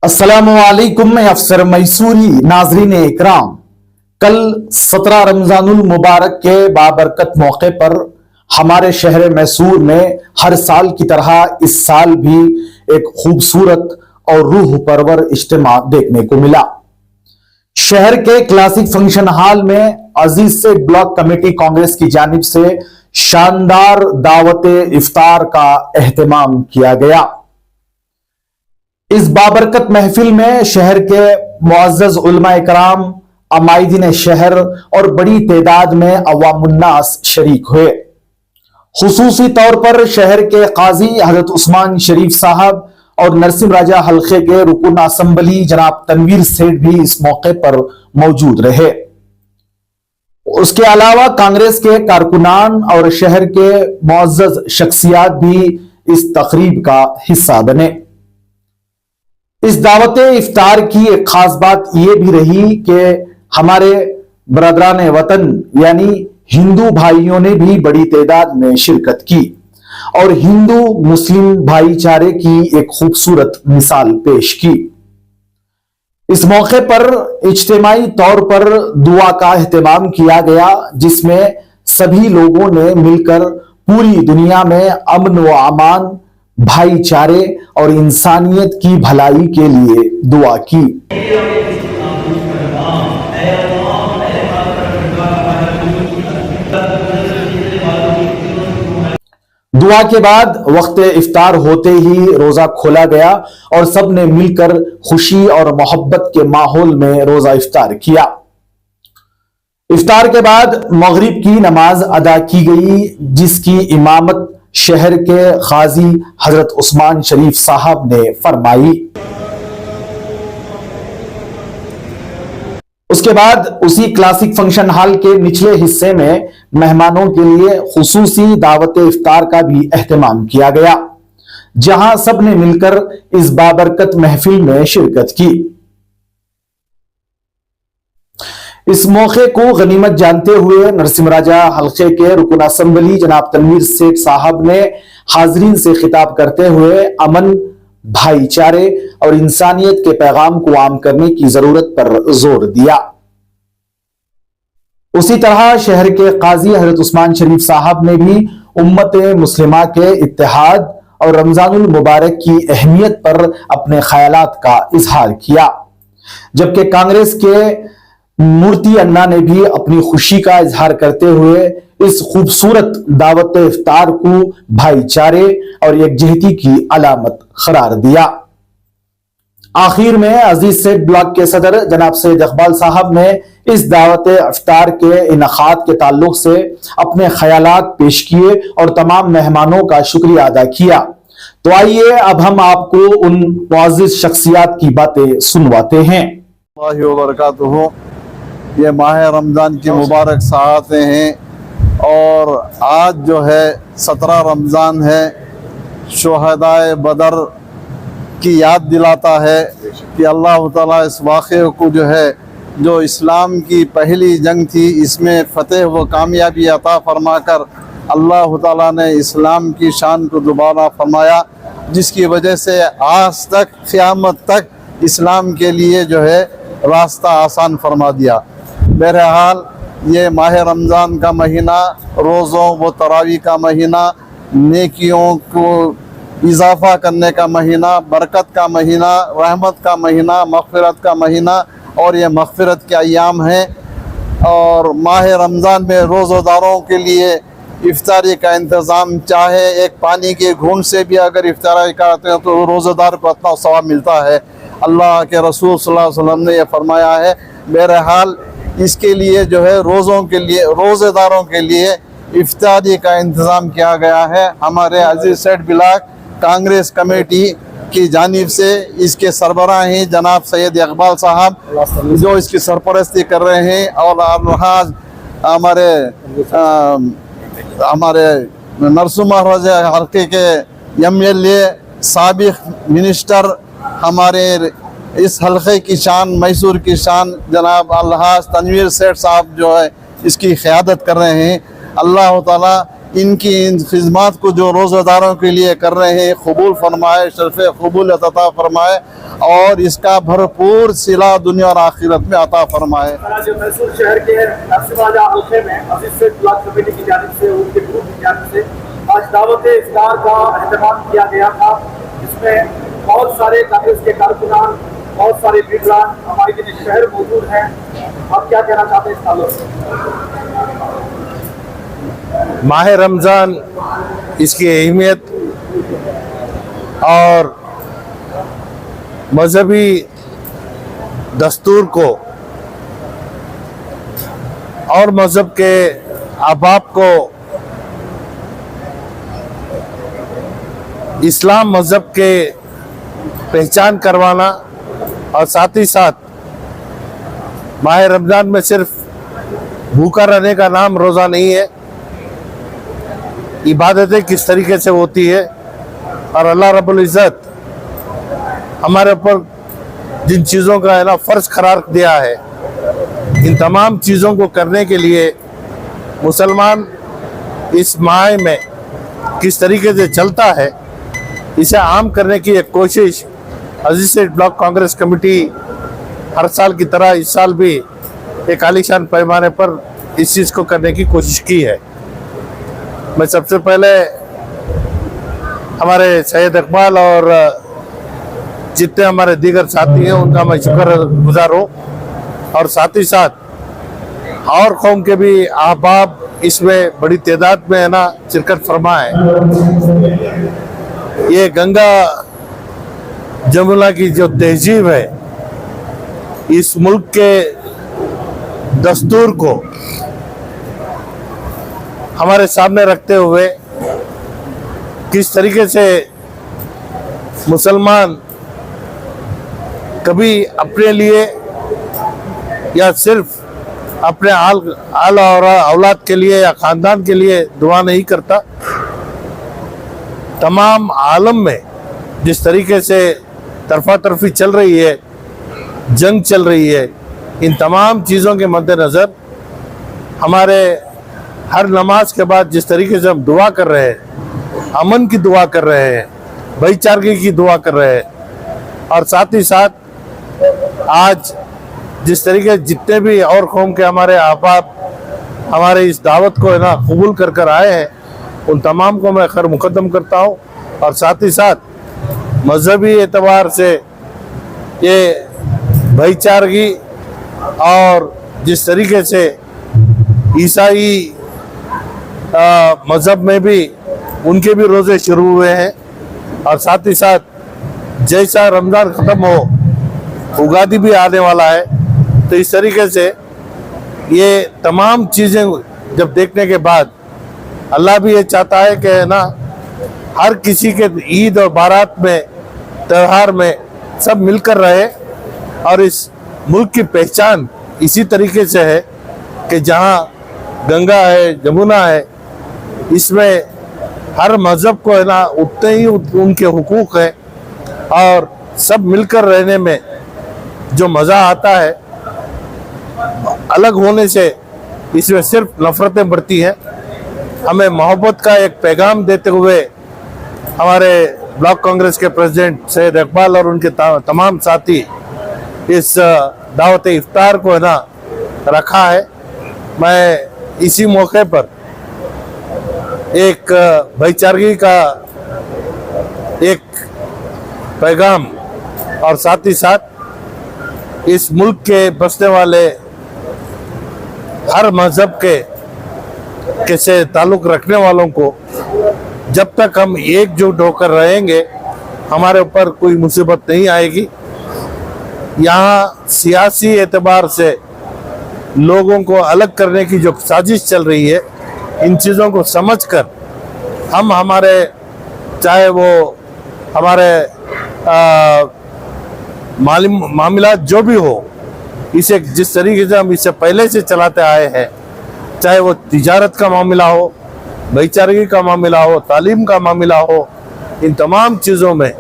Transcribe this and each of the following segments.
अस्सलामुअलैकुम अफसर मैसूरी नाजरीन इकराम। कल 17 रमजानुल मुबारक के बाबरकत मौके पर हमारे शहर मैसूर में हर साल की तरह इस साल भी एक खूबसूरत और रूह परवर इज्तिमा देखने को मिला। शहर के क्लासिक फंक्शन हॉल में अजीज सेठ ब्लॉक कमेटी कांग्रेस की जानिब से शानदार दावत इफ्तार का एहतमाम किया गया। इस बाबरकत महफिल में शहर के मुअज़्ज़ज़ उलमा इकराम, अमाइदीन शहर और बड़ी तादाद में अवामुन्नास शरीक हुए। खुसूसी तौर पर शहर के काजी हजरत उस्मान शरीफ साहब और नरसिम राजा हल्के के रुकन असम्बली जनाब तनवीर सेठ भी इस मौके पर मौजूद रहे। उसके अलावा कांग्रेस के कारकुनान और शहर के मुअज़्ज़ज़ शख्सियात भी इस तकरीब का हिस्सा बने। इस दावत इफ्तार की एक खास बात यह भी रही कि हमारे बरदरान वतन यानी हिंदू भाइयों ने भी बड़ी तादाद में शिरकत की और हिंदू मुस्लिम भाईचारे की एक खूबसूरत मिसाल पेश की। इस मौके पर इज्तिमाई तौर पर दुआ का एहतमाम किया गया, जिसमें सभी लोगों ने मिलकर पूरी दुनिया में अमन व अमान, भाईचारे और इंसानियत की भलाई के लिए दुआ की। दुआ के बाद वक्त इफ्तार होते ही रोजा खोला गया और सब ने मिलकर खुशी और मोहब्बत के माहौल में रोजा इफ्तार किया। इफ्तार के बाद मगरिब की नमाज अदा की गई, जिसकी इमामत शहर के काजी हजरत उस्मान शरीफ साहब ने फरमाई। उसके बाद उसी क्लासिक फंक्शन हॉल के निचले हिस्से में मेहमानों के लिए खुसूसी दावत इफ्तार का भी एहतमाम किया गया, जहां सब ने मिलकर इस बाबरकत महफिल में शिरकत की। इस मौके को गनीमत जानते हुए नरसिम राजा हल्के के रुकन असम्बली जनाब तनवीर सेठ साहब ने हाजरीन से खिताब करते हुए अमन, भाईचारे और इंसानियत के पैगाम को आम करने की जरूरत पर जोर दिया। उसी तरह शहर के काजी हजरत उस्मान शरीफ साहब ने भी उम्मत मुस्लिमा के इत्तेहाद और रमजानुल मुबारक की अहमियत पर अपने ख्यालात का इजहार किया, जबकि कांग्रेस के मूर्ति अन्ना ने भी अपनी खुशी का इजहार करते हुए इस खूबसूरत दावत इफ्तार को भाईचारे और एकजहती की अलामत करार दिया। आखिर में अजीज सेठ ब्लॉक के सदर जनाब सैयद इकबाल साहब ने इस दावत इफ्तार के इनखात के ताल्लुक से अपने ख्यालात पेश किए और तमाम मेहमानों का शुक्रिया अदा किया। तो आइए अब हम आपको उन मुअज़्ज़िज़ शख्सियात की बातें सुनवाते हैं। ये माह रमज़ान की मुबारक सआतें हैं और आज जो है 17 रमज़ान है। शुहदाए बदर की याद दिलाता है कि अल्लाह ताला इस वाक़े को जो है, जो इस्लाम की पहली जंग थी, इसमें फ़तेह व कामयाबी अता फरमाकर अल्लाह ताला ने इस्लाम की शान को दोबारा फरमाया, जिसकी वजह से आज तक क़यामत तक इस्लाम के लिए जो है रास्ता आसान फरमा दिया। बहरहाल ये माह रमज़ान का महीना रोज़ों व तरावी का महीना, नेकियों को इजाफ़ा करने का महीना, बरकत का महीना, रहमत का महीना, मग़फ़िरत का महीना और ये मग़फ़िरत के अय्याम हैं। और माह रमज़ान में रोज़ेदारों के लिए इफ्तारी का इंतज़ाम, चाहे एक पानी के घूंट से भी अगर इफ्तारी करते हैं तो रोज़ेदार को इतना सवाब मिलता है। अल्लाह के रसूल सल्लल्लाहु अलैहि वसल्लम ने यह फरमाया है। बहरहाल इसके लिए जो है रोज़ों के लिए, रोज़ेदारों के लिए इफ्तारी का इंतज़ाम किया गया है। हमारे अजीज सेठ ब्लॉक कांग्रेस कमेटी की जानिब से इसके सरबराह हैं जनाब सैयद इकबाल साहब, जो इसकी सरपरस्ती कर रहे हैं, और आज हमारे नरसिम राजा हल्के के MLA साबिक़ मिनिस्टर, हमारे इस हल्के की शान, मैसूर की शान जनाब अलहाज तनवीर सेठ साहब जो है इसकी क़यादत कर रहे हैं। अल्लाह ताला इनकी इन खिदमत को जो रोज़ेदारों के लिए कर रहे हैं कबूल फरमाए, शर्फ़ कबूलियत अता फरमाए और इसका भरपूर सिला दुनिया और आखिरत में अता फरमाए। जो मैसूर शहर के नरसिम्हा हल्के में अजीज से ब्लॉक कमेटी की जानिब से, उनके ग्रुप की जानिब से आज दावत इफ्तार का अहतमाम किया गया था, जिसमें बहुत सारे कांग्रेस के कारकुनान, बहुत सारे लीडरान हमारे लिए शहर मौजूद हैं। आप क्या कहना चाहते हैं इस ताल्लुक से? माह रमज़ान, इसकी अहमियत और मजहबी दस्तूर को और मजहब के अहबाब को इस्लाम मजहब के पहचान करवाना और साथ ही साथ माह रमज़ान में सिर्फ भूखा रहने का नाम रोज़ा नहीं है, इबादतें किस तरीके से होती है और अल्लाह रब्बुल इज़्ज़त हमारे ऊपर जिन चीज़ों का है ना फ़र्ज करार दिया है, इन तमाम चीज़ों को करने के लिए मुसलमान इस माह में किस तरीके से चलता है, इसे आम करने की एक कोशिश अजीज सेठ ब्लॉक कांग्रेस कमेटी हर साल की तरह इस साल भी एक आलीशान पैमाने पर इस चीज़ को करने की कोशिश की है। मैं सबसे पहले हमारे सैयद इकबाल और जितने हमारे दीगर साथी हैं उनका मैं शुक्रगुजार हूँ और साथ ही साथ और कौम के भी अहबाब इसमें बड़ी तादाद में है ना शिरकत फरमाए। ये गंगा जमुना की जो तहजीब है, इस मुल्क के दस्तूर को हमारे सामने रखते हुए किस तरीके से मुसलमान कभी अपने लिए या सिर्फ अपने आल और औलाद के लिए या ख़ानदान के लिए दुआ नहीं करता, तमाम आलम में जिस तरीके से तरफा तरफी चल रही है, जंग चल रही है, इन तमाम चीज़ों के मद्देनज़र हमारे हर नमाज के बाद जिस तरीके से हम दुआ कर रहे हैं, अमन की दुआ कर रहे हैं, भाईचारगी की दुआ कर रहे हैं और साथ ही साथ आज जिस तरीके जितने भी और कौम के हमारे अहबाब हमारे इस दावत को है ना कबूल कर कर आए हैं, उन तमाम को मैं खैर मुकद्दम करता हूँ और साथ ही साथ मजहबी एतबार से ये भाईचारगी और जिस तरीके से ईसाई मज़हब में भी उनके भी रोज़े शुरू हुए हैं और साथ ही साथ जैसा रमज़ान ख़त्म हो उगादी भी आने वाला है, तो इस तरीके से ये तमाम चीज़ें जब देखने के बाद अल्लाह भी ये चाहता है कि ना हर किसी के ईद और बारात में त्यौहार में सब मिलकर रहे और इस मुल्क की पहचान इसी तरीके से है कि जहाँ गंगा है, जमुना है, इसमें हर मज़हब को है ना उतने ही उनके हुकूक हैं और सब मिलकर रहने में जो मज़ा आता है, अलग होने से इसमें सिर्फ नफ़रतें बढ़ती हैं। हमें मोहब्बत का एक पैगाम देते हुए हमारे ब्लॉक कांग्रेस के प्रेसिडेंट सैयद इकबाल और उनके तमाम साथी इस दावत इफ्तार को है ना रखा है। मैं इसी मौके पर एक भाईचारगी का एक पैगाम और साथ ही साथ इस मुल्क के बसने वाले हर मज़हब के से ताल्लुक़ रखने वालों को जब तक हम एकजुट होकर रहेंगे हमारे ऊपर कोई मुसीबत नहीं आएगी। यहाँ सियासी एतबार से लोगों को अलग करने की जो साजिश चल रही है, इन चीज़ों को समझकर हम हमारे चाहे वो हमारे मामला जो भी हो, इसे जिस तरीके से हम इसे पहले से चलाते आए हैं, चाहे वो तिजारत का मामला हो, भाईचारगी का मामला हो, तालीम का मामला हो, इन तमाम चीज़ों में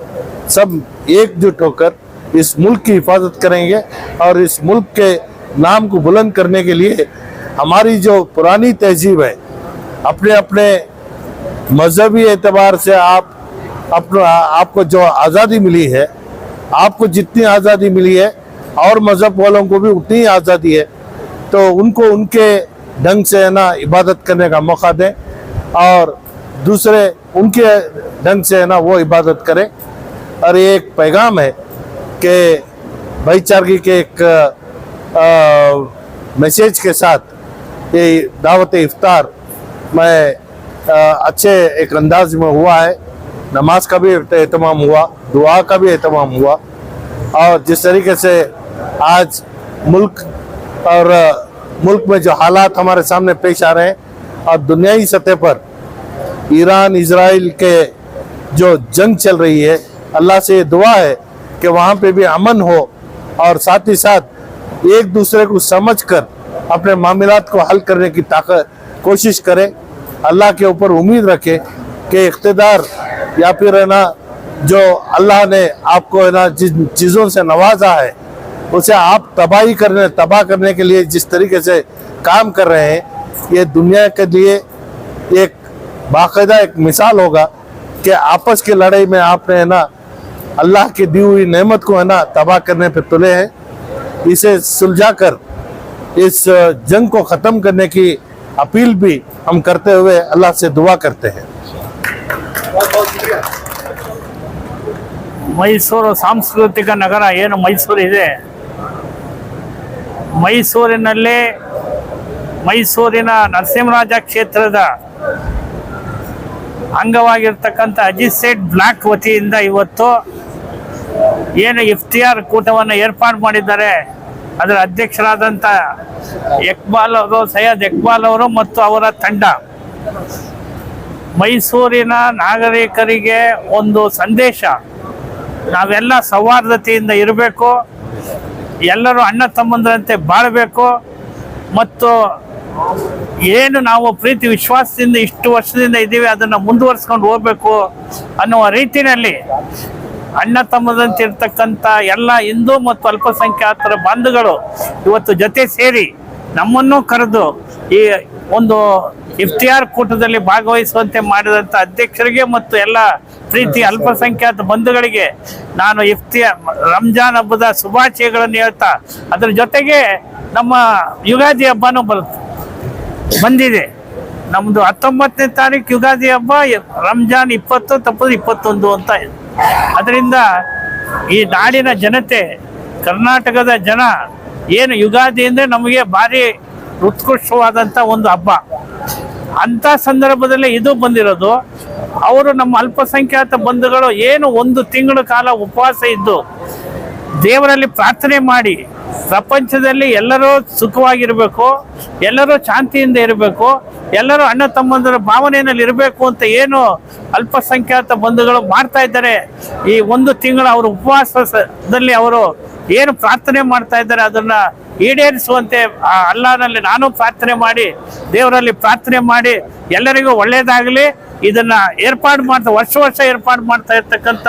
सब एकजुट होकर इस मुल्क की हिफाजत करेंगे और इस मुल्क के नाम को बुलंद करने के लिए हमारी जो पुरानी तहजीब है, अपने अपने मजहबी एतबार से आप अपना आपको जो आज़ादी मिली है, आपको जितनी आज़ादी मिली है और मज़हब वालों को भी उतनी ही आज़ादी है, तो उनको उनके ढंग से है ना इबादत करने का मौका दें और दूसरे उनके ढंग से है ना वो इबादत करें। और ये एक पैगाम है कि भाईचारगी के एक मैसेज के साथ ये दावत इफ्तार में अच्छे एक अंदाज में हुआ है। नमाज का भी एहतमाम हुआ, दुआ का भी एहतमाम हुआ और जिस तरीके से आज मुल्क में जो हालात हमारे सामने पेश आ रहे हैं और दुनियाई सतह पर ईरान इजराइल के जो जंग चल रही है, अल्लाह से ये दुआ है कि वहाँ पे भी अमन हो और साथ ही साथ एक दूसरे को समझकर अपने मामलात को हल करने की कोशिश करें। अल्लाह के ऊपर उम्मीद रखें कि इख्तिदार या फिर है ना जो अल्लाह ने आपको है ना जिन चीज़ों से नवाजा है उसे आप तबाह करने के लिए जिस तरीके से काम कर रहे हैं, ये दुनिया के लिए एक बाकायदा एक मिसाल होगा कि आपस की लड़ाई में आपने है ना अल्लाह की दी हुई नेमत को है ना तबाह करने पे तुले हैं। इसे सुलझाकर इस जंग को ख़त्म करने की अपील भी हम करते हुए अल्लाह से दुआ करते हैं। बहुत बहुत शुक्रिया। ಮೈಸೂರು ಸಾಂಸ್ಕೃತಿಕ ನಗರ ಏನು ಮೈಸೂರು ಇದೆ, ಮೈಸೂರಿನಲ್ಲಿ ಮೈಸೂರಿನ ನರಸಿಂಹರಾಜ ಕ್ಷೇತ್ರದ ಅಂಗವಾಗಿರ್ತಕ್ಕಂಥ ಅಜಿತ್ ಸೇಠ್ ಬ್ಲಾಕ್ ವತಿಯಿಂದ ಇವತ್ತು ಏನು ಇಫ್ತಿಯಾರ್ ಕೂಟವನ್ನು ಏರ್ಪಾಡು ಮಾಡಿದ್ದಾರೆ, ಅದರ ಅಧ್ಯಕ್ಷರಾದಂಥ ಸೈಯದ್ ಇಕ್ಬಾಲ್ ಅವರು ಮತ್ತು ಅವರ ತಂಡ ಮೈಸೂರಿನ ನಾಗರಿಕರಿಗೆ ಒಂದು ಸಂದೇಶ, ನಾವೆಲ್ಲ ಸೌಹಾರ್ದತೆಯಿಂದ ಇರಬೇಕು, ಎಲ್ಲರೂ ಅಣ್ಣ ತಮ್ಮಂದರಂತೆ ಬಾಳಬೇಕು ಮತ್ತು ಏನು ನಾವು ಪ್ರೀತಿ ವಿಶ್ವಾಸದಿಂದ ಇಷ್ಟು ವರ್ಷದಿಂದ ಇದ್ದೀವಿ ಅದನ್ನು ಮುಂದುವರಿಸ್ಕೊಂಡು ಹೋಗ್ಬೇಕು ಅನ್ನುವ ರೀತಿಯಲ್ಲಿ ಅಣ್ಣ ತಮ್ಮದಂತೆ ಇರ್ತಕ್ಕಂಥ ಎಲ್ಲ ಹಿಂದೂ ಮತ್ತು ಅಲ್ಪಸಂಖ್ಯಾತರ ಬಂಧುಗಳು ಇವತ್ತು ಜೊತೆ ಸೇರಿ ನಮ್ಮನ್ನು ಕರೆದು ಈ ಒಂದು ಇಫ್ತಿಯಾರ್ ಕೂಟದಲ್ಲಿ ಭಾಗವಹಿಸುವಂತೆ ಮಾಡಿದಂಥ ಅಧ್ಯಕ್ಷರಿಗೆ ಮತ್ತು ಎಲ್ಲ ಪ್ರೀತಿ ಅಲ್ಪಸಂಖ್ಯಾತ ಬಂಧುಗಳಿಗೆ ನಾನು ರಂಜಾನ್ ಹಬ್ಬದ ಶುಭಾಶಯಗಳನ್ನು ಹೇಳ್ತಾ, ಅದರ ಜೊತೆಗೆ ನಮ್ಮ ಯುಗಾದಿ ಹಬ್ಬನೂ ಬಂದಿದೆ. ನಮ್ಮದು 19ನೇ ತಾರೀಕು ಯುಗಾದಿ ಹಬ್ಬ, ರಂಜಾನ್ 20 ತಪ್ಪದು 21 ಅಂತ. ಅದರಿಂದ ಈ ನಾಡಿನ ಜನತೆ, ಕರ್ನಾಟಕದ ಜನ ಏನು ಯುಗಾದಿ ಅಂದರೆ ನಮಗೆ ಭಾರಿ ಉತ್ಕೃಷ್ಟವಾದಂಥ ಒಂದು ಹಬ್ಬ. ಅಂಥ ಸಂದರ್ಭದಲ್ಲಿ ಇದು ಬಂದಿರೋದು. ಅವರು ನಮ್ಮ ಅಲ್ಪಸಂಖ್ಯಾತ ಬಂಧುಗಳು ಏನು 1 ತಿಂಗಳ ಕಾಲ ಉಪವಾಸ ಇದ್ದು ದೇವರಲ್ಲಿ ಪ್ರಾರ್ಥನೆ ಮಾಡಿ ಪ್ರಪಂಚದಲ್ಲಿ ಎಲ್ಲರೂ ಸುಖವಾಗಿರಬೇಕು, ಎಲ್ಲರೂ ಶಾಂತಿಯಿಂದ ಇರಬೇಕು, ಎಲ್ಲರೂ ಅಣ್ಣ ತಮ್ಮಂದರ ಭಾವನೆಯಲ್ಲಿ ಇರಬೇಕು ಅಂತ ಏನು ಅಲ್ಪಸಂಖ್ಯಾತ ಬಂಧುಗಳು ಮಾಡ್ತಾ ಇದ್ದಾರೆ. ಈ 1 ತಿಂಗಳ ಅವರ ಉಪವಾಸದಲ್ಲಿ ಅವರು ಏನು ಪ್ರಾರ್ಥನೆ ಮಾಡ್ತಾ ಇದ್ದಾರೆ ಅದನ್ನು ಈಡೇರಿಸುವಂತೆ ಅಲ್ಲಾಹನಲ್ಲಿ ನಾನು ಪ್ರಾರ್ಥನೆ ಮಾಡಿ ದೇವರಲ್ಲಿ ಪ್ರಾರ್ಥನೆ ಮಾಡಿ ಎಲ್ಲರಿಗೂ ಒಳ್ಳೆಯದಾಗಲಿ. ಇದನ್ನು ವರ್ಷ ಏರ್ಪಾಡು ಮಾಡ್ತಾ ಇರ್ತಕ್ಕಂಥ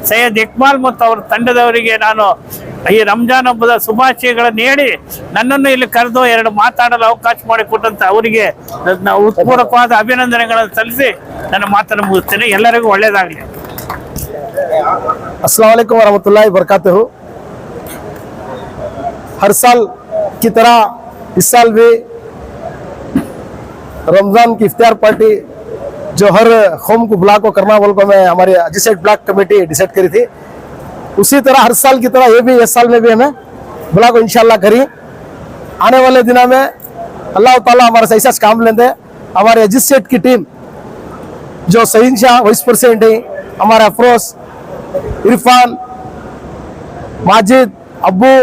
ಸೈಯದ್ ಇಕ್ಬಾಲ್ ಮತ್ತು ಅವರ ತಂಡದವರಿಗೆ ನಾನು ಈ ರಂಜಾನ್ ಹಬ್ಬದ ಶುಭಾಶಯಗಳನ್ನು ಹೇಳಿ ನನ್ನನ್ನು ಇಲ್ಲಿ ಕರೆದು 2 ಮಾತಾಡಲು ಅವಕಾಶ ಮಾಡಿಕೊಟ್ಟಂತ ಅವರಿಗೆ ನನ್ನ ಹೃತ್ಪೂರ್ವಕವಾದ ಅಭಿನಂದನೆಗಳನ್ನು ಸಲ್ಲಿಸಿ ನನ್ನ ಮಾತನ್ನು ಮುಗಿಸ್ತೇನೆ. ಎಲ್ಲರಿಗೂ ಒಳ್ಳೆಯದಾಗಲಿ. अस्सलाम वालेकुम वरहमतुल्लाहि वबरकातुहू। हर साल की तरह इस साल भी रमज़ान की इफ्तियार पार्टी जो हर कौम को ब्लॉक को करना बोल को मैं हमारी अजीत सेठ ब्लॉक कमेटी डिसाइड करी थी, उसी तरह हर साल की तरह ये भी इस साल में भी हमें ब्लॉक को इंशाल्लाह करी। आने वाले दिनों में अल्लाह ताला हमारे से ऐसा काम लेंगे। हमारे अजीत सेठ की टीम जो सहीन शाह वाइस प्रेसिडेंट है, हमारे अफरोज, इरफान, माजिद, अब्बू,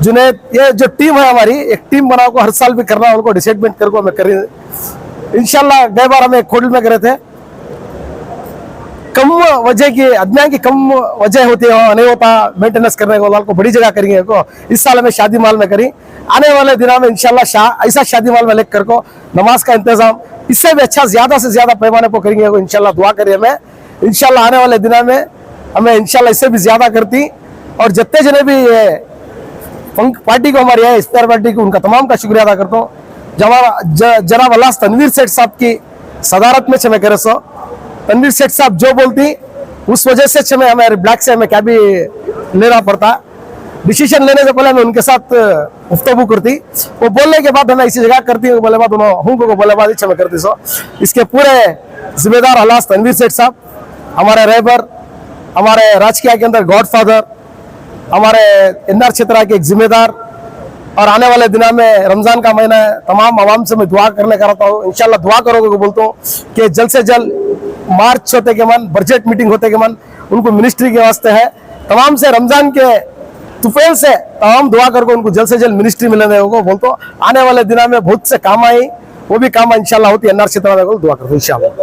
जुनैद, ये जो टीम है हमारी एक टीम बना को हर साल भी करना उनको डिसाइडमेंट करके हमें करें इंशाल्लाह। गए बार हमें खोडल में करे थे, कम वजह की अज्ञान की कम वजह होती है, नहीं होता मेंटेनेंस करने को बड़ी जगह करेंगे को। इस साल हमें शादी माल में करी। आने वाले दिनों में इंशाल्लाह ऐसा शादी माल में लेकर को नमाज का इंतजाम इससे भी अच्छा ज्यादा से ज्यादा पैमाने पर करेंगे को इंशाल्लाह। दुआ करिए हमें इंशाल्लाह आने वाले दिनों में हमें इंशाल्लाह इससे भी ज्यादा करती। और जितने जने भी पार्टी को हमारी है इफ्तार पार्टी को उनका तमाम का शुक्रिया अदा करता हूँ। जनाब अल्लाह तनवीर सेठ साहब की सदारत में छमे करे सो तनवीर सेठ साहब जो बोलती उस वजह से छमे हमारे ब्लैक से हमें क्या भी लेना पड़ता। डिसीजन लेने से पहले मैं उनके साथ गुफ्तगू करती, वो बोलने के बाद हमें इसी जगह करती हूँ बोले बात हूँ को बोले बात छमे करती सो। इसके पूरे जिम्मेदार हलास तनवीर सेठ साहब, हमारे रहबर, हमारे राजकीय के अंदर गॉडफादर, हमारे इंदर क्षेत्र के एक जिम्मेदार। और आने वाले दिनों में रमजान का महीना है, तमाम आवाम से मैं दुआ करने का रहता हूँ। इंशाल्लाह दुआ करोगे बोलता हूँ कि जल्द से जल्द मार्च होते के मन, बजट मीटिंग होते के मन उनको मिनिस्ट्री के वास्ते है। तमाम से रमजान के तुफेल से तमाम दुआ करके उनको जल्द से जल्द मिनिस्ट्री मिलने को बोलते। आने वाले दिनों में बहुत से काम आई, वो भी काम इंशाल्लाह होती है। अंदर क्षेत्र में दुआ करते इंशाल्लाह।